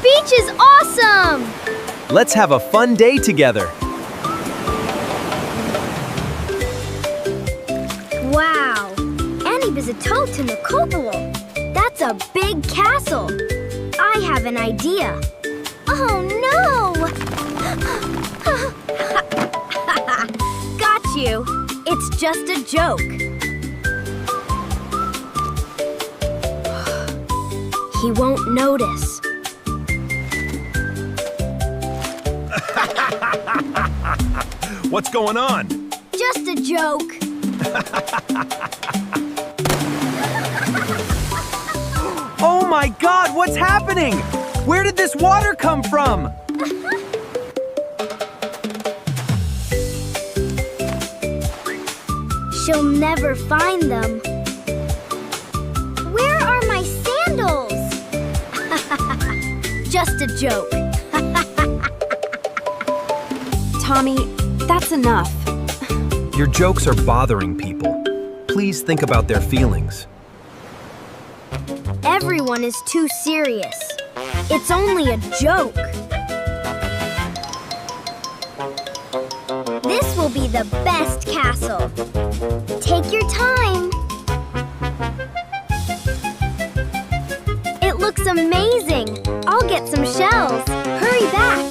beach is awesome! Let's have a fun day together. Wow! Annie visitot in the Koppel. That's a big castle. I have an idea. Oh no! Got you. It's just a joke. He won't notice. What's going on? Just a joke. Oh my God, what's happening? Where did this water come from? She'll never find them. Where are my sandals? Just a joke. Tommy, that's enough. Your jokes are bothering people. Please think about their feelings. Everyone is too serious. It's only a joke. This will be the best castle. Take your time. It looks amazing. I'll get some shells. Hurry back.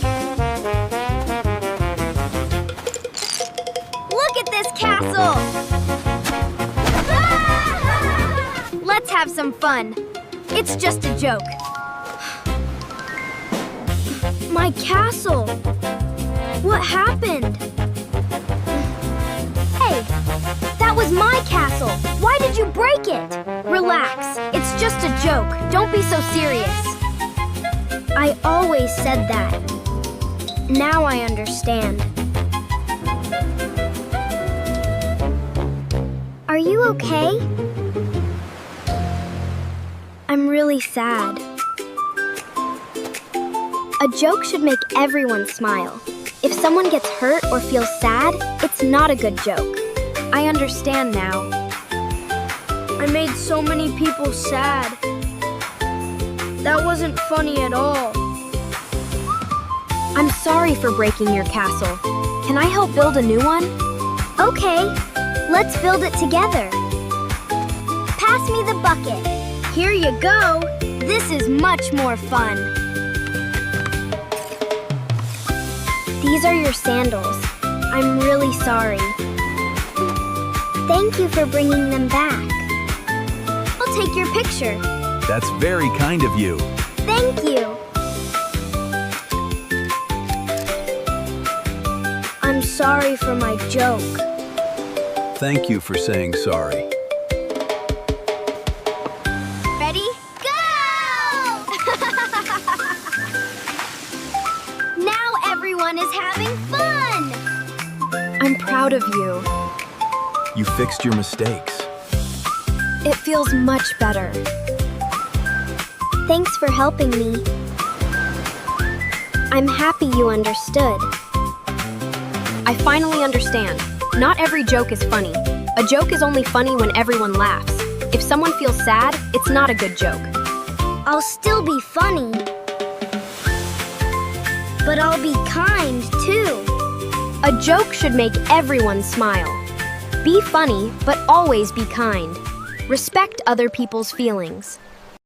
Look at this castle. Let's have some fun. It's just a joke. My castle. What happened? Hey, that was my castle. Why did you break it? Relax. It's just a joke. Don't be so serious. I always said that. Now I understand. Are you okay? I'm really sad. A joke should make everyone smile. If someone gets hurt or feels sad, it's not a good joke. I understand now. I made so many people sad. That wasn't funny at all. I'm sorry for breaking your castle. Can I help build a new one? Okay, let's build it together. Pass me the bucket. Here you go. This is much more fun. These are your sandals. I'm really sorry. Thank you for bringing them back. I'll take your picture. That's very kind of you. Thank you. I'm sorry for my joke. Thank you for saying sorry. Ready? Go! Now everyone is having fun! I'm proud of you. You fixed your mistakes. It feels much better. Thanks for helping me. I'm happy you understood. I finally understand. Not every joke is funny. A joke is only funny when everyone laughs. If someone feels sad, it's not a good joke. I'll still be funny. But I'll be kind, too. A joke should make everyone smile. Be funny, but always be kind. Respect other people's feelings.